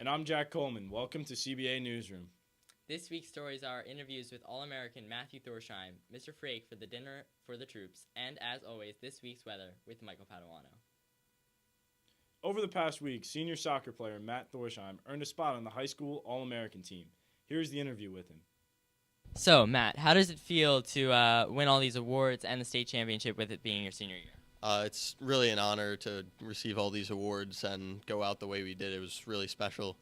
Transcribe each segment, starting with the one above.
And I'm Jack Coleman. Welcome to CBA Newsroom. This week's stories are interviews with All-American Matthew Thorsheim, Mr. Frake for the Dinner for the Troops, and as always, this week's weather with Michael Paduano. Over the past week, senior soccer player Matt Thorsheim earned a spot on the high school All-American team. Here's the interview with him. So, Matt, how does it feel to win all these awards and the state championship with it being your senior year? It's really an honor to receive all these awards and go out the way we did. It was really special.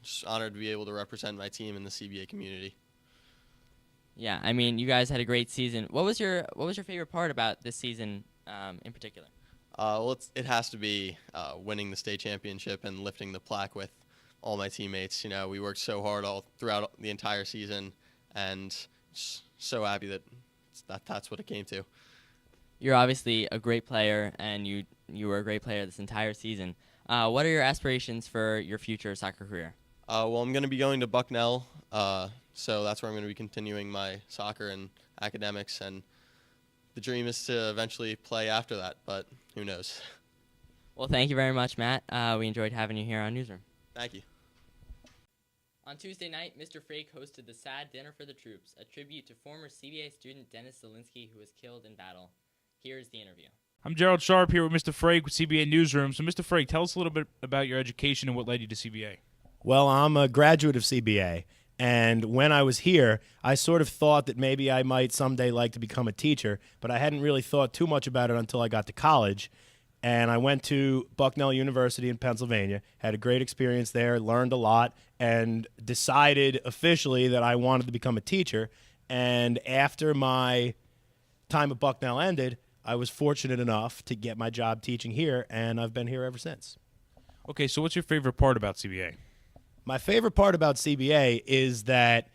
Just honored to be able to represent my team in the CBA community. Yeah, I mean, you guys had a great season. What was your favorite part about this season in particular? Well, it has to be winning the state championship and lifting the plaque with all my teammates. You know, we worked so hard all throughout the entire season, and just so happy that that's what it came to. You're obviously a great player, and you were a great player this entire season. What are your aspirations for your future soccer career? Well, I'm going to be going to Bucknell, so that's where I'm going to be continuing my soccer and academics, and the dream is to eventually play after that, but who knows. Well, thank you very much, Matt. We enjoyed having you here on Newsroom. Thank you. On Tuesday night, Mr. Frake hosted the Sad Dinner for the Troops, a tribute to former CBA student Dennis Zielinski, who was killed in battle. Here's the interview. I'm Gerald Sharp here with Mr. Frake with CBA Newsroom. So, Mr. Frake, tell us a little bit about your education and what led you to CBA. Well, I'm a graduate of CBA, and when I was here, I sort of thought that maybe I might someday like to become a teacher, but I hadn't really thought too much about it until I got to college. And I went to Bucknell University in Pennsylvania, had a great experience there, learned a lot, and decided officially that I wanted to become a teacher. And after my time at Bucknell ended, I was fortunate enough to get my job teaching here, and I've been here ever since. Okay, so what's your favorite part about CBA? My favorite part about CBA is that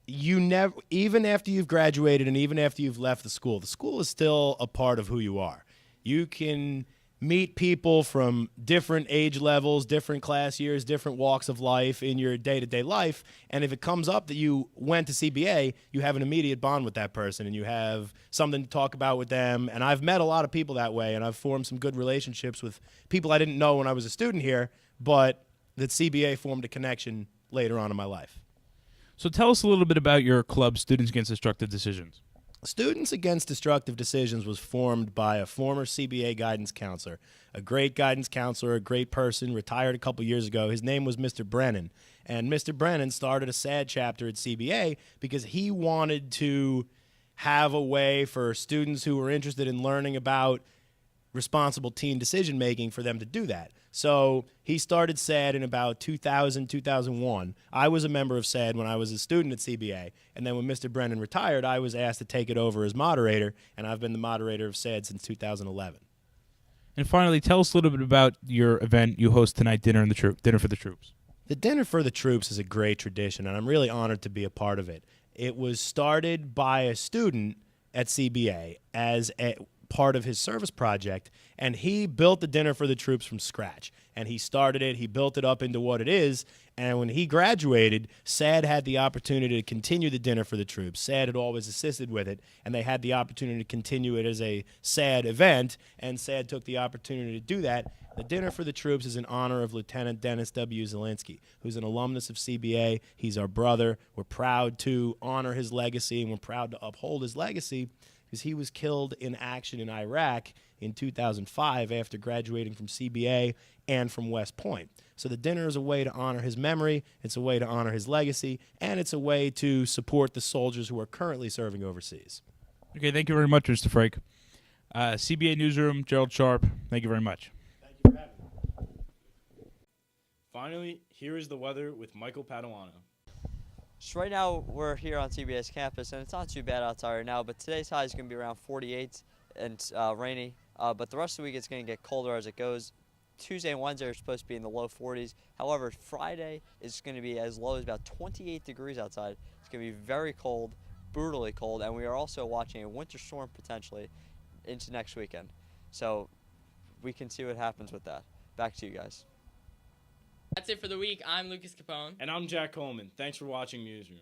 you never, even after you've graduated and even after you've left the school is still a part of who you are. You can meet people from different age levels, different class years, different walks of life in your day-to-day life, and if it comes up that you went to CBA, you have an immediate bond with that person, and you have something to talk about with them. And I've met a lot of people that way, and I've formed some good relationships with people I didn't know when I was a student here, but that CBA formed a connection later on in my life. So tell us a little bit about your club, Students Against Destructive Decisions. Students Against Destructive Decisions was formed by a former CBA guidance counselor, a great guidance counselor, a great person, retired a couple years ago. His name was Mr. Brennan, and Mr. Brennan started a sad chapter at CBA because he wanted to have a way for students who were interested in learning about responsible teen decision-making for them to do that. So he started SAD in about 2000, 2001. I was a member of SAD when I was a student at CBA, and then when Mr. Brennan retired, I was asked to take it over as moderator, and I've been the moderator of SAD since 2011. And finally, tell us a little bit about your event you host tonight, Dinner for the Troops. The Dinner for the Troops is a great tradition, and I'm really honored to be a part of it. It was started by a student at CBA as a part of his service project, and he built the Dinner for the Troops from scratch. And he started it, he built it up into what it is, and when he graduated, SAD had the opportunity to continue the Dinner for the Troops. SAD had always assisted with it, and they had the opportunity to continue it as a SAD event, and SAD took the opportunity to do that. The Dinner for the Troops is in honor of Lieutenant Dennis W. Zielinski, who's an alumnus of CBA. He's our brother. We're proud to honor his legacy, and we're proud to uphold his legacy, because he was killed in action in Iraq in 2005 after graduating from CBA and from West Point. So the dinner is a way to honor his memory, it's a way to honor his legacy, and it's a way to support the soldiers who are currently serving overseas. Okay, thank you very much, Mr. Frake. CBA Newsroom, Gerald Sharp, thank you very much. Thank you for having me. Finally, here is the weather with Michael Paduano. So right now we're here on CBS campus, and it's not too bad outside right now, but today's high is going to be around 48 and rainy. But the rest of the week it's going to get colder as it goes. Tuesday and Wednesday are supposed to be in the low 40s. However, Friday is going to be as low as about 28 degrees outside. It's going to be very cold, brutally cold, and we are also watching a winter storm potentially into next weekend. So we can see what happens with that. Back to you guys. That's it for the week. I'm Lucas Capone. And I'm Jack Coleman. Thanks for watching Newsroom.